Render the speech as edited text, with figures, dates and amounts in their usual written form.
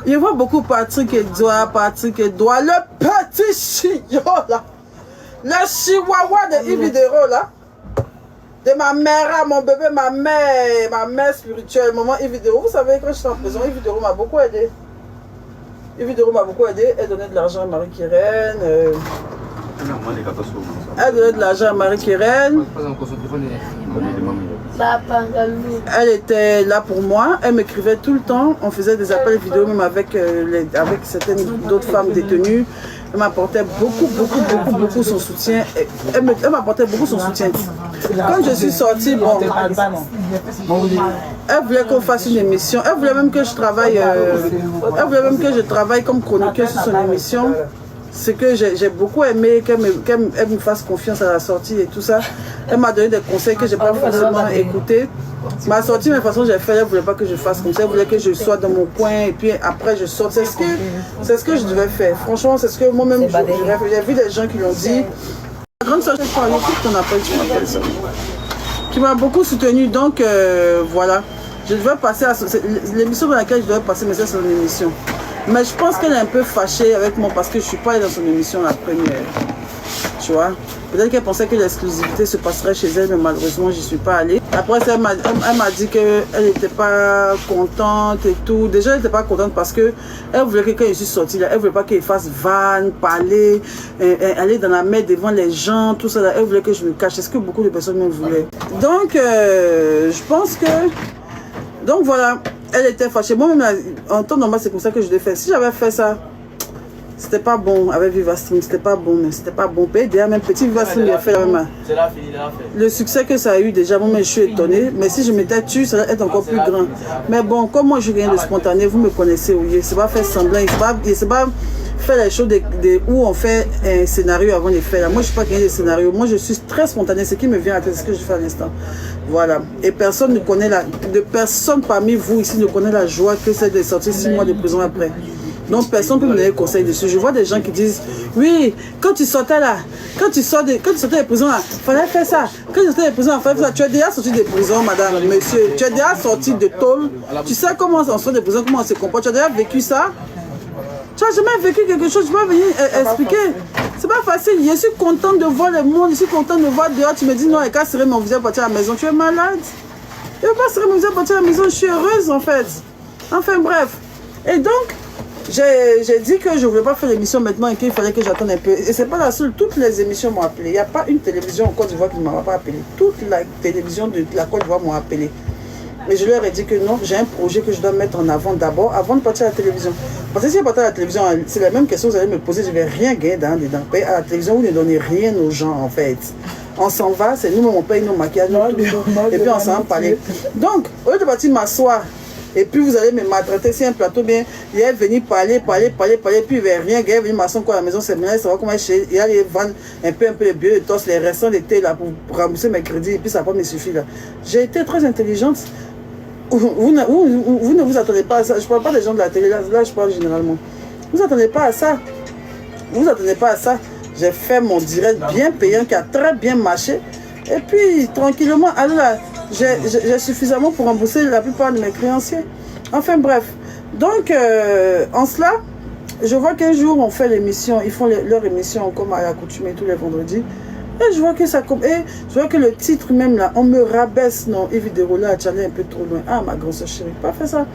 Je vois beaucoup Patrick Edouard, le petit chiot là. Le chihuahua de Yves Vidéro là. De ma mère, mon bébé, ma mère spirituelle, maman Yves Vidéro. Vous savez, quand j'étais en prison, Yves Vidéro m'a beaucoup aidé. Yves Vidéro m'a beaucoup aidé. Elle donnait de l'argent à Marie-Kérène. Elle donnait de l'argent à Marie-Kérène. Elle était là pour moi. Elle m'écrivait tout le temps. On faisait des appels vidéo même avec certaines d'autres femmes détenues. Elle m'apportait beaucoup son soutien. Elle m'apportait beaucoup son soutien. Quand je suis sortie, bon, elle voulait qu'on fasse une émission. Elle voulait même que je travaille. Comme chroniqueuse sur son émission. C'est que j'ai beaucoup aimé qu'elle me fasse confiance à la sortie et tout ça. Elle m'a donné des conseils que je n'ai pas forcément écoutés. Ma sortie, mais de toute façon, j'ai fait, elle ne voulait pas que je fasse comme ça. Elle voulait que je sois dans mon coin et puis après je sorte. C'est ce que je devais faire. Franchement, c'est ce que moi-même j'ai vu des gens qui l'ont dit. La grande soeur, je crois, qu'on appelle, tu m'appelles ça. Qui m'a beaucoup soutenu. Donc voilà. Je devais passer à l'émission dans laquelle je devais passer, mais c'est son émission. Mais je pense qu'elle est un peu fâchée avec moi parce que je ne suis pas allée dans son émission la première. Tu vois, peut-être qu'elle pensait que l'exclusivité se passerait chez elle, mais malheureusement, je n'y suis pas allée. Après, elle m'a dit qu'elle n'était pas contente et tout. Déjà, elle n'était pas contente parce qu'elle voulait que quand je suis sortie là, elle ne voulait pas qu'elle fasse vanne, parler, aller dans la mer devant les gens, tout ça. Là. Elle voulait que je me cache. C'est ce que beaucoup de personnes me voulaient. Donc, je pense que... Donc, voilà. Elle était fâchée. Moi-même, en temps normal, c'est comme ça que je l'ai fait. Si j'avais fait ça, c'était pas bon avec Vivastream. C'était pas bon, mais c'était pas bon. Déjà, même petit Vivastream, il a fait la même. Le succès que ça a eu, déjà, moi, je suis étonnée. Mais si je m'étais tue, ça allait être encore plus grand. Mais bon, comme moi, je viens de spontané, vous me connaissez, oui. C'est pas faire semblant. C'est pas faire les choses où on fait un scénario avant de faire. Moi, je suis pas quelqu'un de scénario. Moi, je suis très spontané. Ce qui me vient à la tête, c'est ce que je fais à l'instant. Voilà. Et personne ne connaît personne parmi vous ici ne connaît la joie que c'est de sortir 6 mois de prison après. Donc personne ne peut me donner conseil dessus. Je vois des gens qui disent, oui, quand tu sortais là, quand tu sortais de prison là, fallait faire ça. Quand tu sortais de prison, fallait faire ça. Tu es déjà sorti de prison, madame, monsieur. Tu es déjà sorti de tôle. Tu sais comment on sort de prison, comment on se comporte. Tu as déjà vécu ça. Tu n'as jamais vécu quelque chose, je vais venir expliquer. C'est pas facile. Je suis contente de voir le monde, je suis contente de voir dehors. Tu me dis non, et quand serait mon visage partir à la maison, tu es malade. Je ne veux pas serrer mon visage partir à la maison, je suis heureuse en fait. Enfin bref. Et donc, j'ai dit que je ne voulais pas faire l'émission maintenant et qu'il fallait que j'attende un peu. Et c'est pas la seule, toutes les émissions m'ont appelé. Il n'y a pas une télévision en Côte d'Ivoire qui ne m'a pas appelé. Toute la télévision de la Côte d'Ivoire m'ont appelé. Et je leur ai dit que non, j'ai un projet que je dois mettre en avant d'abord, avant de partir à la télévision. Parce que si je partais à la télévision, c'est la même question que vous allez me poser, je ne vais rien gagner dedans. À la télévision, vous ne donnez rien aux gens en fait. On s'en va, c'est nous-mêmes, on paye nos maquillages, et puis on s'en va parler. Donc, au lieu de partir m'asseoir, et puis vous allez me maltraiter, si un plateau bien, il est venu parler, puis il ne va rien gagner, il est venu m'asseoir à la maison, c'est maintenant, ça va comment il y a les vendre un peu les billets de tosse, les restants d'été là, pour rembourser mes crédits, et puis ça va pas me suffire là. J'ai été très intelligente. Vous ne vous attendez pas à ça. Je ne parle pas des gens de la télé, là je parle généralement. Vous ne attendez pas à ça. Vous attendez pas à ça. J'ai fait mon direct bien payant qui a très bien marché. Et puis, tranquillement, alors là, j'ai suffisamment pour rembourser la plupart de mes créanciers. Enfin, bref. Donc, en cela, je vois qu'un jour, on fait l'émission. Ils font leur émission comme à l'accoutumée tous les vendredis. Et je vois que ça je vois que le titre même là, on me rabaisse. Non, Yves Vidéro là, tu allais un peu trop loin. Ah, ma grande soeur chérie, pas fait ça.